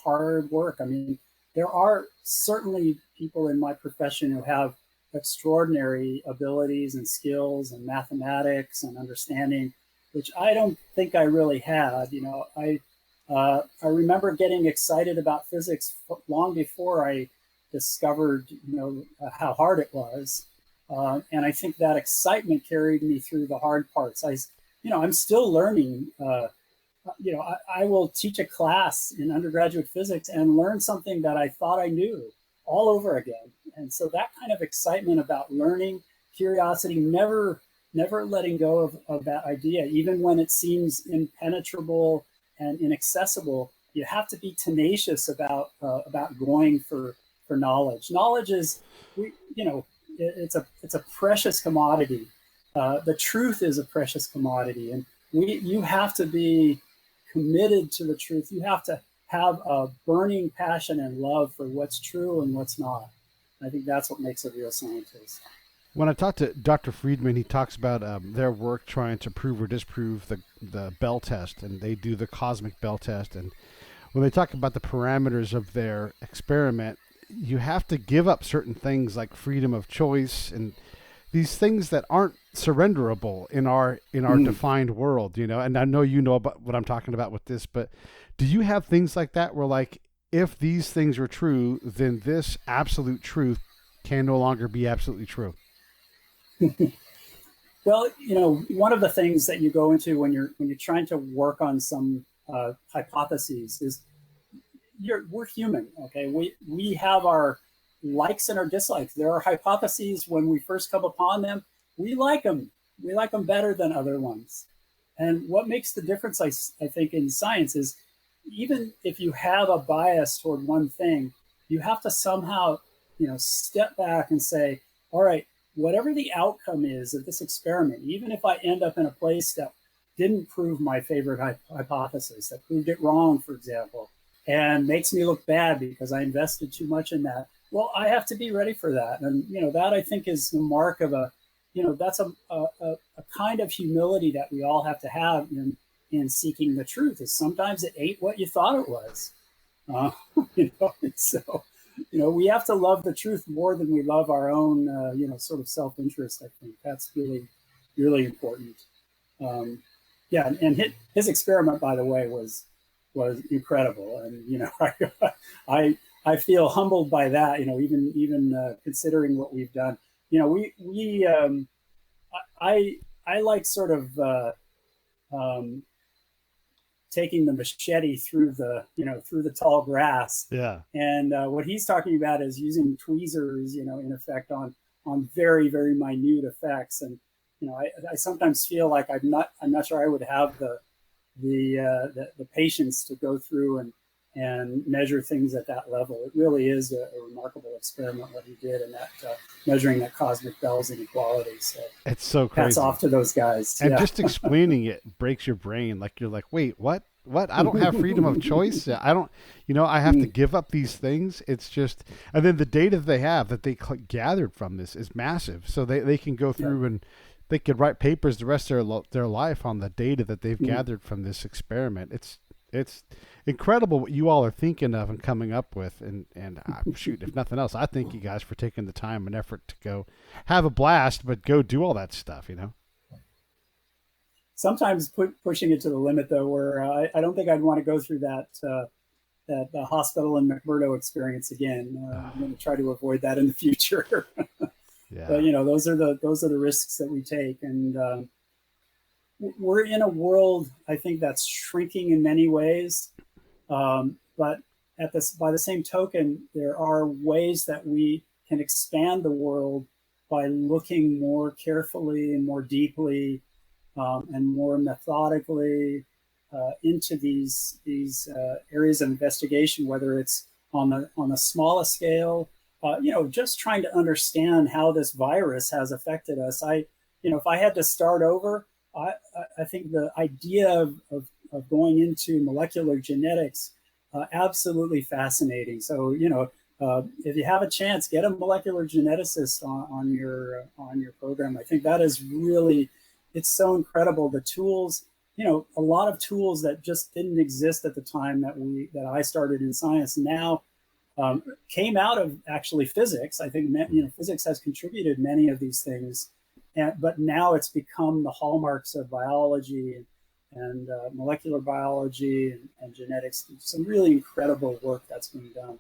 hard work. I mean, there are certainly people in my profession who have extraordinary abilities and skills and mathematics and understanding, which I don't think I really had. I remember getting excited about physics long before I discovered, how hard it was. And I think that excitement carried me through the hard parts. I'm still learning. I will teach a class in undergraduate physics and learn something that I thought I knew all over again. And so that kind of excitement about learning, curiosity, never letting go of that idea, even when it seems impenetrable and inaccessible. You have to be tenacious about going for knowledge. Knowledge is, it's a precious commodity. The truth is a precious commodity, and you have to be committed to the truth. You have to have a burning passion and love for what's true and what's not. I think that's what makes a real scientist. When I talked to Dr. Friedman, he talks about their work trying to prove or disprove the Bell test, and they do the cosmic Bell test. And when they talk about the parameters of their experiment, you have to give up certain things like freedom of choice and these things that aren't surrenderable in our defined world, And I know you know about what I'm talking about with this, but do you have things like that where, like, if these things are true, then this absolute truth can no longer be absolutely true? Well, one of the things that you go into when you're trying to work on some hypotheses is we're human. Okay, we have our likes and our dislikes. There are hypotheses when we first come upon them, we like them. We like them better than other ones. And what makes the difference, I think, in science is even if you have a bias toward one thing, you have to somehow, step back and say, all right, whatever the outcome is of this experiment, even if I end up in a place that didn't prove my favorite hypothesis, that proved it wrong, for example, and makes me look bad because I invested too much in that, well, I have to be ready for that. And, that I think is the mark of that's a kind of humility that we all have to have in seeking the truth, is sometimes it ain't what you thought it was. So, we have to love the truth more than we love our own, sort of self-interest. I think that's really, really important. And his experiment, by the way, was incredible. And, I feel humbled by that, even considering what we've done. I like sort of taking the machete through the tall grass. Yeah. And what he's talking about is using tweezers, in effect on very, very minute effects. And, I sometimes feel like I'm not sure I would have the patience to go through and measure things at that level. It really is a remarkable experiment what he did in that measuring that cosmic Bell's inequality. So it's so crazy. Hats off to those guys. And just explaining it breaks your brain. Like you're like, wait, what? What? I don't have freedom of choice. I don't, I have to give up these things. It's just, and then the data they have that they gathered from this is massive. So they can go through and they could write papers the rest of their life on the data that they've gathered from this experiment. It's incredible what you all are thinking of and coming up with. And shoot, if nothing else, I thank you guys for taking the time and effort to go have a blast, but go do all that stuff, Sometimes pushing it to the limit, though, where I don't think I'd want to go through that hospital in McMurdo experience again. I'm going to try to avoid that in the future. Yeah. But those are the risks that we take, and we're in a world, I think, that's shrinking in many ways. But by the same token, there are ways that we can expand the world by looking more carefully and more deeply and more methodically into these areas of investigation, whether it's on the smallest scale, just trying to understand how this virus has affected us. If I had to start over, I think the idea of going into molecular genetics, absolutely fascinating. So, if you have a chance, get a molecular geneticist on your program. I think that is really, it's so incredible. The tools, a lot of tools that just didn't exist at the time that I started in science now came out of actually physics. I think physics has contributed many of these things, but now it's become the hallmarks of biology and molecular biology and genetics. Some really incredible work that's being done.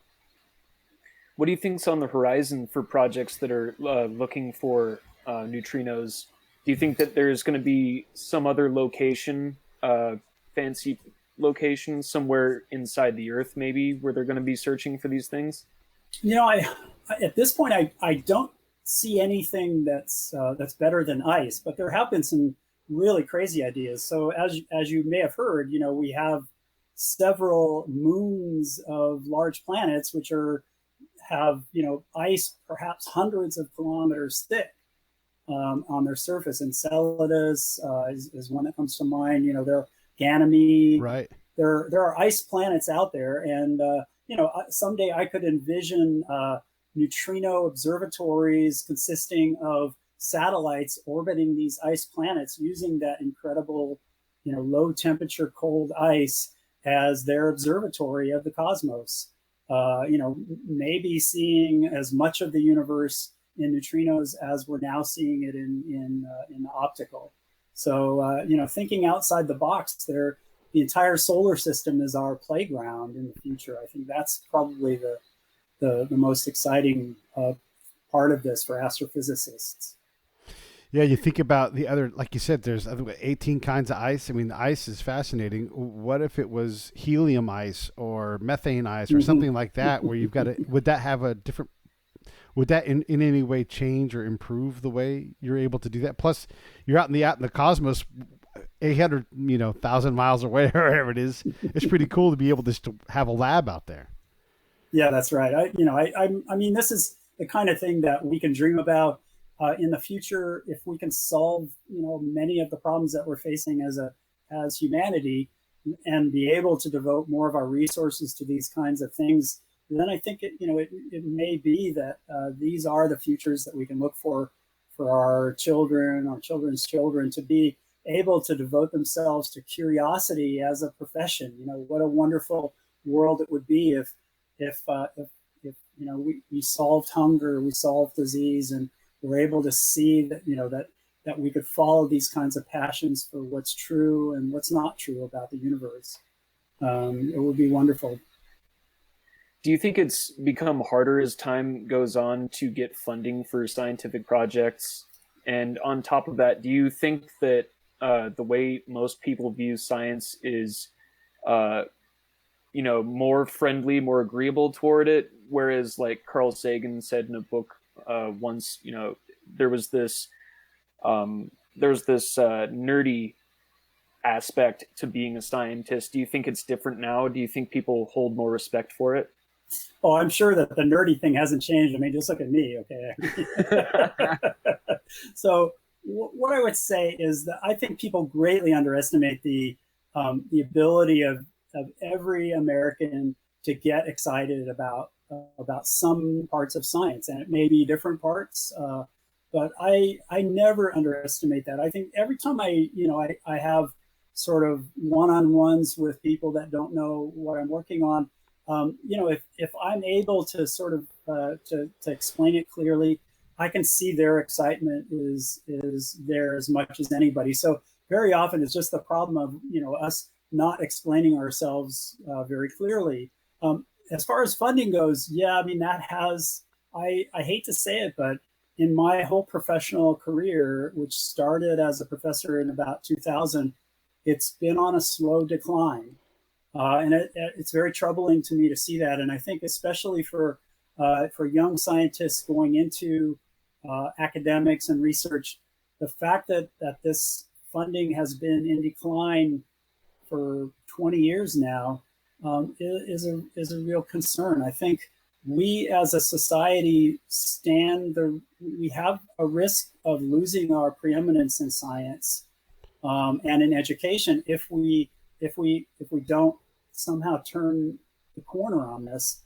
What do you think's on the horizon for projects that are looking for neutrinos? Do you think that there's going to be some other location, fancy location somewhere inside the Earth, maybe, where they're going to be searching for these things? At this point, I don't see anything that's better than ice, but there have been some really crazy ideas. So as you may have heard, we have several moons of large planets which have ice perhaps hundreds of kilometers thick on their surface. Enceladus is one that comes to mind. There are Ganymede. Right. There are ice planets out there, and someday I could envision neutrino observatories consisting of satellites orbiting these ice planets using that incredible, low temperature cold ice as their observatory of the cosmos. Maybe seeing as much of the universe in neutrinos as we're now seeing it in the optical. So thinking outside the box, the entire solar system is our playground in the future. I think that's probably the most exciting part of this for astrophysicists. Yeah, you think about the other, like you said, there's 18 kinds of ice. I mean, the ice is fascinating. What if it was helium ice or methane ice or something like that, where you've got would that have a different, would that in any way change or improve the way you're able to do that? Plus, you're out in the cosmos, 800,000 miles away, wherever it is. It's pretty cool to be able to have a lab out there. Yeah, that's right. I mean, this is the kind of thing that we can dream about in the future. If we can solve, many of the problems that we're facing as humanity, and be able to devote more of our resources to these kinds of things, then I think it may be that these are the futures that we can look for our children, our children's children, to be able to devote themselves to curiosity as a profession. What a wonderful world it would be if we solved hunger, we solved disease, and we're able to see that we could follow these kinds of passions for what's true and what's not true about the universe. It would be wonderful. Do you think it's become harder as time goes on to get funding for scientific projects? And on top of that, do you think that the way most people view science is, more friendly, more agreeable toward it? Whereas, like Carl Sagan said in a book once, there's this nerdy aspect to being a scientist? Do you think it's different now? Do you think people hold more respect for it? Oh, I'm sure that the nerdy thing hasn't changed. I mean, just look at me, okay? So what I would say is that I think people greatly underestimate the ability of every American to get excited about some parts of science, and it may be different parts, but I never underestimate that. I think every time I have sort of one-on-ones with people that don't know what I'm working on, if I'm able to sort of to explain it clearly, I can see their excitement is there as much as anybody. So very often it's just the problem of us not explaining ourselves very clearly. As far as funding goes, yeah, I mean that has I hate to say it, but in my whole professional career, which started as a professor in about 2000, it's been on a slow decline. And it's very troubling to me to see that. And I think especially for young scientists going into academics and research, the fact that this funding has been in decline for 20 years now is a real concern. I think we as a society we have a risk of losing our preeminence in science and in education if we don't somehow turn the corner on this.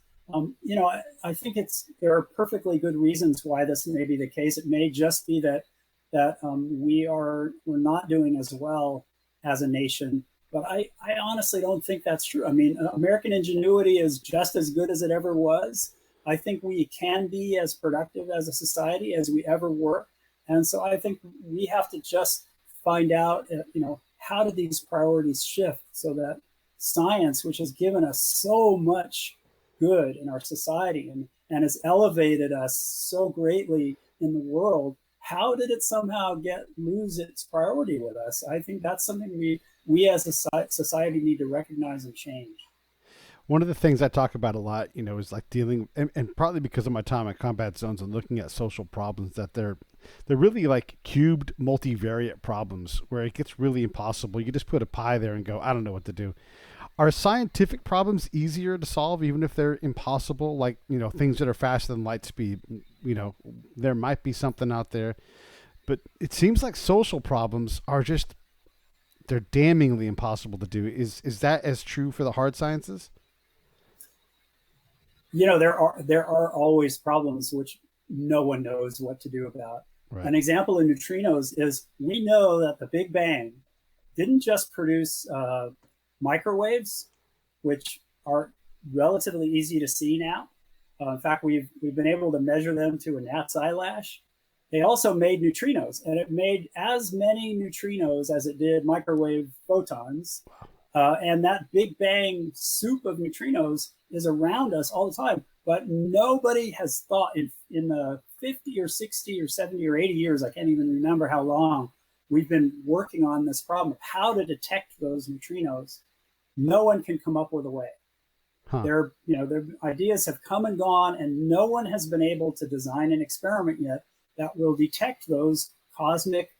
I think there are perfectly good reasons why this may be the case. It may just be that we're not doing as well as a nation, but I honestly don't think that's true. I mean, American ingenuity is just as good as it ever was. I think we can be as productive as a society as we ever were, and so I think we have to just find out, how do these priorities shift so that science, which has given us so much good in our society and has elevated us so greatly in the world, how did it somehow lose its priority with us? I think that's something we as a society need to recognize and change. One of the things I talk about a lot, is like dealing, and partly because of my time at combat zones and looking at social problems, that they're really like cubed multivariate problems where it gets really impossible. You just put a pie there and go, I don't know what to do. Are scientific problems easier to solve, even if they're impossible? Like, things that are faster than light speed, there might be something out there, but it seems like social problems are they're damningly impossible to do. Is that as true for the hard sciences? There are always problems which no one knows what to do about. Right. An example in neutrinos is we know that the Big Bang didn't just produce microwaves, which are relatively easy to see now. In fact, we've been able to measure them to a gnat's eyelash. They also made neutrinos, and it made as many neutrinos as it did microwave photons. And that Big Bang soup of neutrinos is around us all the time. But nobody has thought in the 50 or 60 or 70 or 80 years, I can't even remember how long, we've been working on this problem of how to detect those neutrinos. No one can come up with a way. Their ideas have come and gone, and no one has been able to design an experiment yet that will detect those cosmic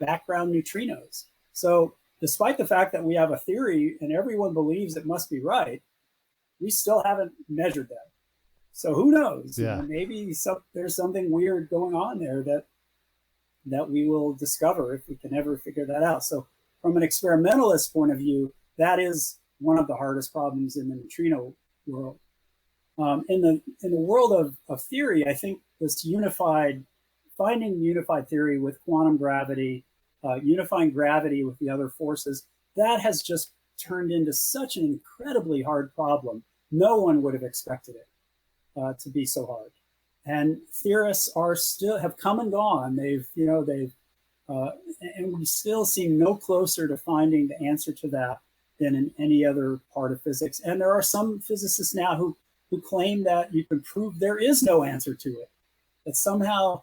background neutrinos. So despite the fact that we have a theory and everyone believes it must be right, we still haven't measured them. So who knows? Yeah. Maybe there's something weird going on there that we will discover if we can ever figure that out. So from an experimentalist point of view, that is one of the hardest problems in the neutrino world. In the world of theory, I think this finding unified theory with quantum gravity, unifying gravity with the other forces, that has just turned into such an incredibly hard problem. No one would have expected it to be so hard. And theorists have come and gone. And we still seem no closer to finding the answer to that than in any other part of physics. And there are some physicists now who claim that you can prove there is no answer to it. That somehow,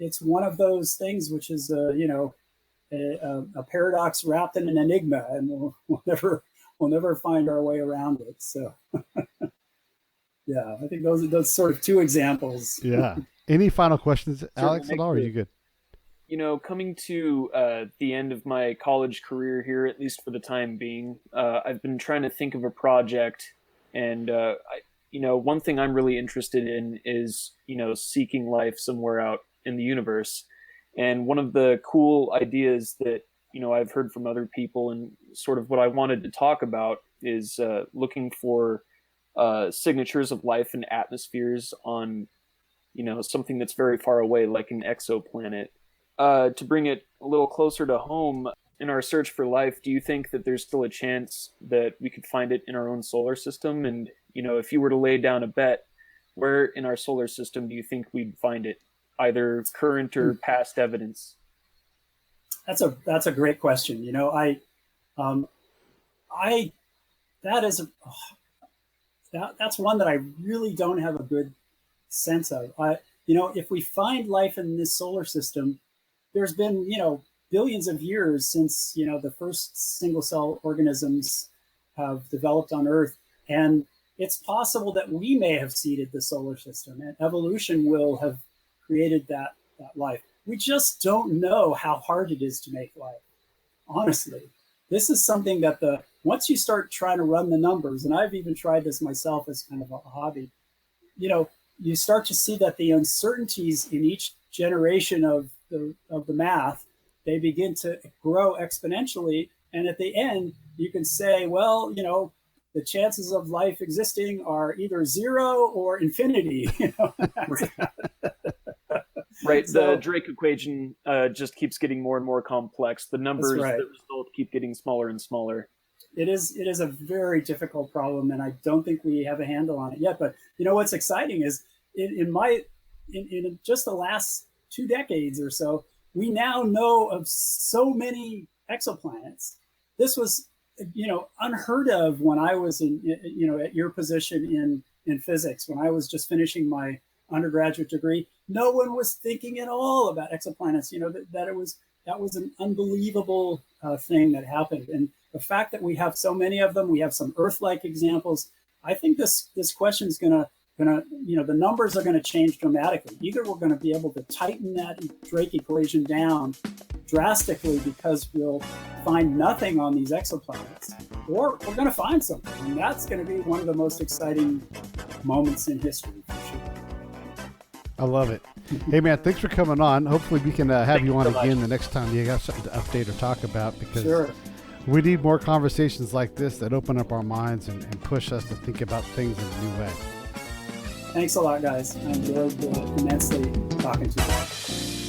it's one of those things which is a paradox wrapped in an enigma, and we'll never find our way around it. So, yeah, I think those sort of two examples. Yeah. Any final questions, Alex, at all? Or are you good? coming to the end of my college career here, at least for the time being, I've been trying to think of a project, and one thing I'm really interested in is, seeking life somewhere out in the universe. And one of the cool ideas that, I've heard from other people and sort of what I wanted to talk about is looking for signatures of life and atmospheres on, something that's very far away, like an exoplanet. To bring it a little closer to home, in our search for life, do you think that there's still a chance that we could find it in our own solar system? And, if you were to lay down a bet, where in our solar system do you think we'd find it? Either current or past evidence? That's a great question. That's one that I really don't have a good sense of. If we find life in this solar system, there's been, billions of years since, the first single cell organisms have developed on Earth. And it's possible that we may have seeded the solar system, and evolution will have created that life. We just don't know how hard it is to make life. Honestly, this is something that once you start trying to run the numbers, and I've even tried this myself as kind of a hobby, you start to see that the uncertainties in each generation of the math, they begin to grow exponentially. And at the end, you can say, well, the chances of life existing are either 0 or infinity. Right. The Drake equation just keeps getting more and more complex. The numbers that result keep getting smaller and smaller. It is a very difficult problem, and I don't think we have a handle on it yet. But what's exciting is in just the last 2 decades or so, we now know of so many exoplanets. This was unheard of when I was at your position in physics, when I was just finishing my undergraduate degree. No one was thinking at all about exoplanets. That was an unbelievable thing that happened. And the fact that we have so many of them, we have some Earth-like examples. I think this question is gonna the numbers are gonna change dramatically. Either we're gonna be able to tighten that Drake equation down drastically because we'll find nothing on these exoplanets, or we're gonna find something, and that's gonna be one of the most exciting moments in history for sure. I love it. Hey, man, thanks for coming on. Hopefully we can have you on again the next time you got something to update or talk about, because we need more conversations like this that open up our minds and push us to think about things in a new way. Thanks a lot, guys. I enjoyed immensely talking to you.